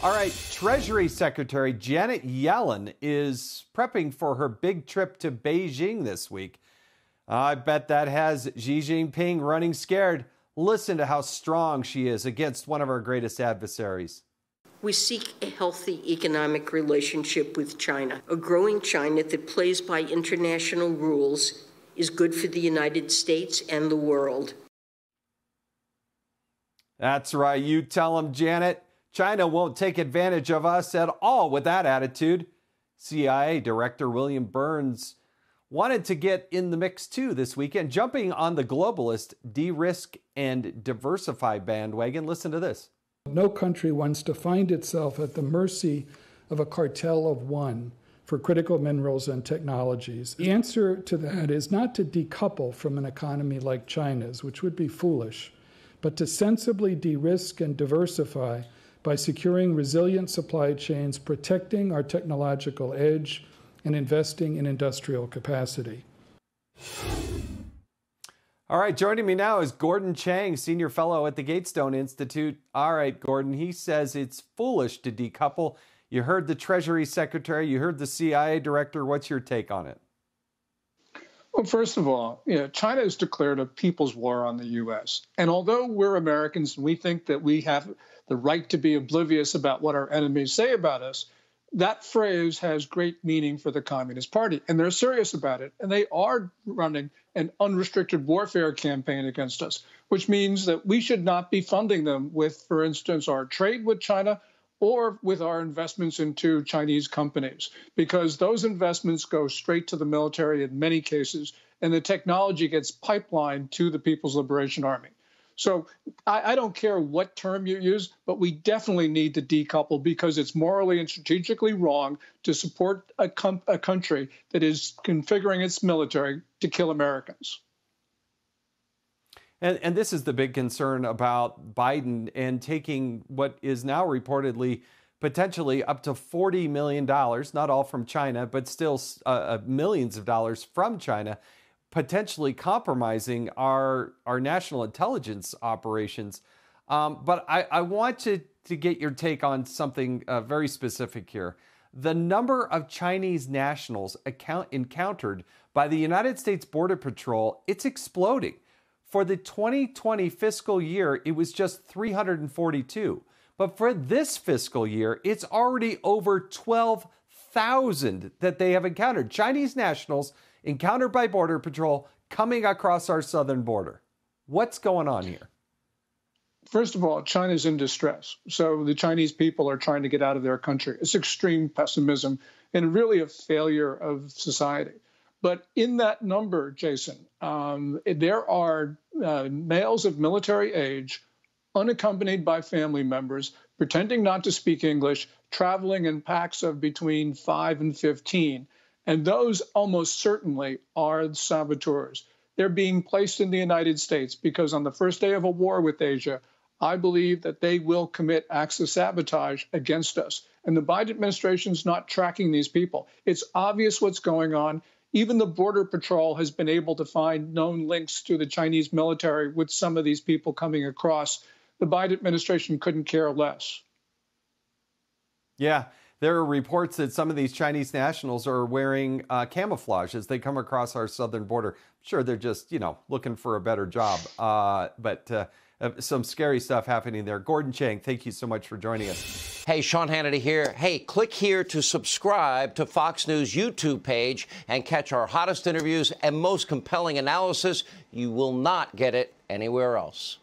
All right, Treasury Secretary Janet Yellen is prepping for her big trip to Beijing this week. I bet that has Xi Jinping running scared. Listen to how strong she is against one of our greatest adversaries. We seek a healthy economic relationship with China. A growing China that plays by international rules is good for the United States and the world. That's right. You tell them, Janet. China won't take advantage of us at all with that attitude. CIA Director William Burns wanted to get in the mix too this weekend, jumping on the globalist de-risk and diversify bandwagon. Listen to this. No country wants to find itself at the mercy of a cartel of one for critical minerals and technologies. The answer to that is not to decouple from an economy like China's, which would be foolish, but to sensibly de-risk and diversify by securing resilient supply chains, protecting our technological edge, and investing in industrial capacity. All right, joining me now is Gordon Chang, Senior Fellow at the Gatestone Institute. All right, Gordon, he says it's foolish to decouple. You heard the Treasury Secretary, you heard the CIA Director. What's your take on it? Well, first of all, China has declared a people's war on the U.S. And although we're Americans and we think that we have the right to be oblivious about what our enemies say about us, that phrase has great meaning for the Communist Party. And they're serious about it. And they are running an unrestricted warfare campaign against us, which means that we should not be funding them with, for instance, our trade with China or with our investments into Chinese companies, because those investments go straight to the military in many cases, and the technology gets pipelined to the People's Liberation Army. So I don't care what term you use, but we definitely need to decouple because it's morally and strategically wrong to support a country that is configuring its military to kill Americans. And this is the big concern about Biden and taking what is now reportedly potentially up to $40 million, not all from China, but still millions of dollars from China, potentially compromising our national intelligence operations. But I want to get your take on something very specific here. The number of Chinese nationals encountered by the United States Border Patrol, it's exploding. For the 2020 fiscal year, it was just 342. But for this fiscal year, it's already over 12,000 that they have encountered. Chinese nationals encountered by Border Patrol coming across our southern border. What's going on here? First of all, China's in distress. So the Chinese people are trying to get out of their country. It's extreme pessimism and really a failure of society. But in that number, Jason, there are males of military age, unaccompanied by family members, pretending not to speak English, traveling in packs of between 5 and 15. And those almost certainly are saboteurs. They're being placed in the United States because on the first day of a war with Asia, I believe that they will commit acts of sabotage against us. And the Biden administration is not tracking these people. It's obvious what's going on. Even the Border Patrol has been able to find known links to the Chinese military with some of these people coming across. The Biden administration couldn't care less. Yeah, there are reports that some of these Chinese nationals are wearing camouflage as they come across our southern border. I'm sure they're just, looking for a better job. But some scary stuff happening there. Gordon Chang, thank you so much for joining us. Hey, Sean Hannity here. Hey, click here to subscribe to Fox News YouTube page and catch our hottest interviews and most compelling analysis. You will not get it anywhere else.